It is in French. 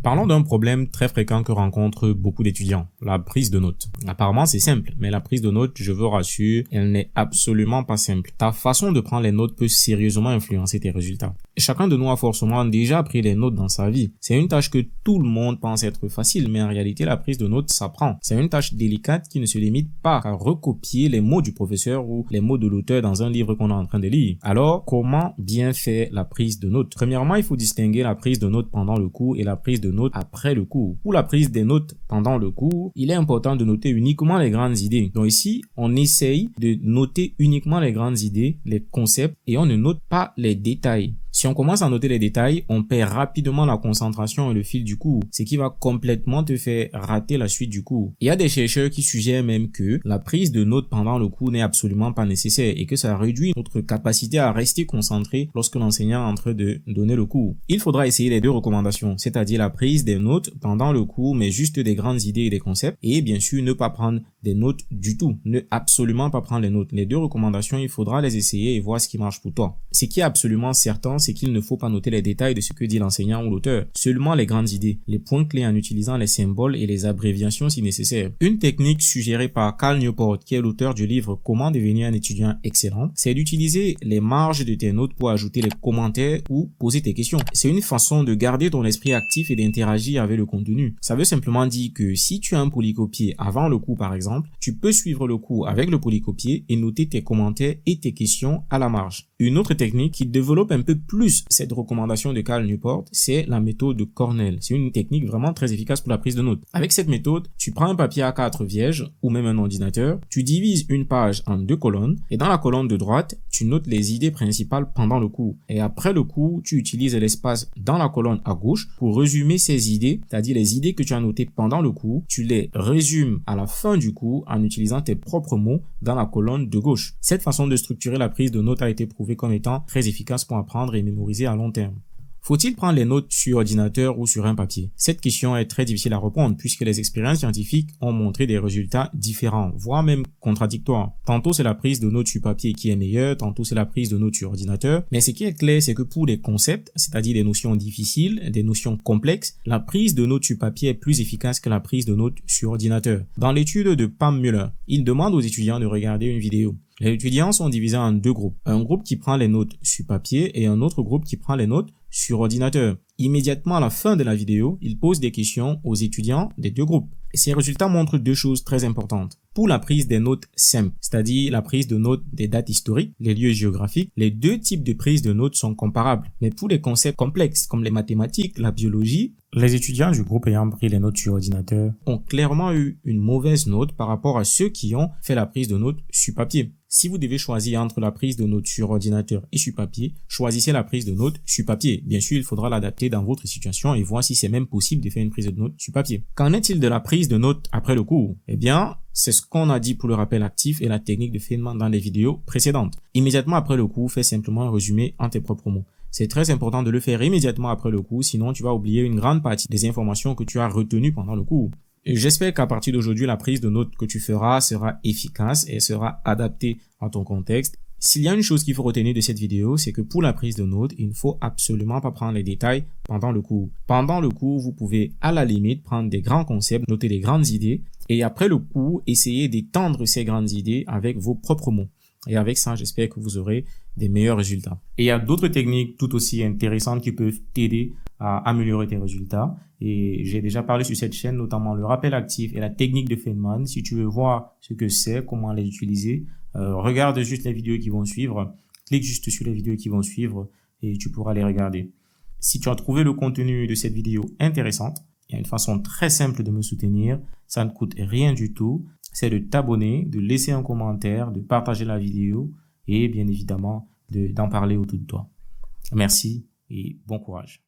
Parlons d'un problème très fréquent que rencontrent beaucoup d'étudiants, la prise de notes. Apparemment, c'est simple, mais la prise de notes, je veux rassurer, elle n'est absolument pas simple. Ta façon de prendre les notes peut sérieusement influencer tes résultats. Chacun de nous a forcément déjà pris les notes dans sa vie. C'est une tâche que tout le monde pense être facile, mais en réalité, la prise de notes s'apprend. C'est une tâche délicate qui ne se limite pas à recopier les mots du professeur ou les mots de l'auteur dans un livre qu'on est en train de lire. Alors, comment bien faire la prise de notes? Premièrement, il faut distinguer la prise de notes pendant le cours et la prise de notes après le cours. Pour la prise des notes pendant le cours, il est important de noter uniquement les grandes idées. Donc ici, on essaye de noter uniquement les grandes idées, les concepts, et on ne note pas les détails. Si on commence à noter les détails, on perd rapidement la concentration et le fil du cours, ce qui va complètement te faire rater la suite du cours. Il y a des chercheurs qui suggèrent même que la prise de notes pendant le cours n'est absolument pas nécessaire et que ça réduit notre capacité à rester concentré lorsque l'enseignant est en train de donner le cours. Il faudra essayer les deux recommandations, c'est-à-dire la prise des notes pendant le cours, mais juste des grandes idées et des concepts, et bien sûr ne pas prendre des notes du tout. Ne absolument pas prendre les notes. Les deux recommandations, il faudra les essayer et voir ce qui marche pour toi. Ce qui est absolument certain, c'est qu'il ne faut pas noter les détails de ce que dit l'enseignant ou l'auteur, seulement les grandes idées, les points clés en utilisant les symboles et les abréviations si nécessaire. Une technique suggérée par Cal Newport, qui est l'auteur du livre Comment devenir un étudiant excellent, c'est d'utiliser les marges de tes notes pour ajouter les commentaires ou poser tes questions. C'est une façon de garder ton esprit actif et d'interagir avec le contenu. Ça veut simplement dire que si tu as un polycopier avant le cours par exemple, tu peux suivre le cours avec le polycopier et noter tes commentaires et tes questions à la marge. Une autre technique qui développe un peu plus cette recommandation de Cal Newport, c'est la méthode de Cornell. C'est une technique vraiment très efficace pour la prise de notes. Avec cette méthode, tu prends un papier A4 vierge ou même un ordinateur, tu divises une page en deux colonnes et dans la colonne de droite, tu notes les idées principales pendant le cours. Et après le cours, tu utilises l'espace dans la colonne à gauche pour résumer ces idées, c'est-à-dire les idées que tu as notées pendant le cours, tu les résumes à la fin du cours en utilisant tes propres mots dans la colonne de gauche. Cette façon de structurer la prise de notes a été prouvée comme étant très efficace pour apprendre et mémoriser à long terme. Faut-il prendre les notes sur ordinateur ou sur un papier? Cette question est très difficile à répondre puisque les expériences scientifiques ont montré des résultats différents, voire même contradictoires. Tantôt c'est la prise de notes sur papier qui est meilleure, tantôt c'est la prise de notes sur ordinateur. Mais ce qui est clair, c'est que pour des concepts, c'est-à-dire des notions difficiles, des notions complexes, la prise de notes sur papier est plus efficace que la prise de notes sur ordinateur. Dans l'étude de Pam Muller, il demande aux étudiants de regarder une vidéo. Les étudiants sont divisés en deux groupes. Un groupe qui prend les notes sur papier et un autre groupe qui prend les notes sur ordinateur. Immédiatement à la fin de la vidéo, il pose des questions aux étudiants des deux groupes. Ces résultats montrent deux choses très importantes. Pour la prise des notes simples, c'est-à-dire la prise de notes des dates historiques, les lieux géographiques, les deux types de prise de notes sont comparables. Mais pour les concepts complexes comme les mathématiques, la biologie, les étudiants du groupe ayant pris les notes sur ordinateur ont clairement eu une mauvaise note par rapport à ceux qui ont fait la prise de notes sur papier. Si vous devez choisir entre la prise de notes sur ordinateur et sur papier, choisissez la prise de notes sur papier. Bien sûr, il faudra l'adapter dans votre situation et voir si c'est même possible de faire une prise de notes sur papier. Qu'en est-il de la prise de notes après le cours? Eh bien, c'est ce qu'on a dit pour le rappel actif et la technique de Feynman dans les vidéos précédentes. Immédiatement après le cours, fais simplement un résumé en tes propres mots. C'est très important de le faire immédiatement après le cours, sinon tu vas oublier une grande partie des informations que tu as retenues pendant le cours. J'espère qu'à partir d'aujourd'hui, la prise de notes que tu feras sera efficace et sera adaptée à ton contexte. S'il y a une chose qu'il faut retenir de cette vidéo, c'est que pour la prise de notes, il ne faut absolument pas prendre les détails pendant le cours. Pendant le cours, vous pouvez à la limite prendre des grands concepts, noter des grandes idées et après le cours, essayer d'étendre ces grandes idées avec vos propres mots. Et avec ça, j'espère que vous aurez des meilleurs résultats. Et il y a d'autres techniques tout aussi intéressantes qui peuvent t'aider à améliorer tes résultats. Et j'ai déjà parlé sur cette chaîne, notamment le rappel actif et la technique de Feynman. Si tu veux voir ce que c'est, comment les utiliser, regarde juste les vidéos qui vont suivre. Clique juste sur les vidéos qui vont suivre et tu pourras les regarder. Si tu as trouvé le contenu de cette vidéo intéressante, il y a une façon très simple de me soutenir. Ça ne coûte rien du tout. C'est de t'abonner, de laisser un commentaire, de partager la vidéo et bien évidemment d'en parler autour de toi. Merci et bon courage.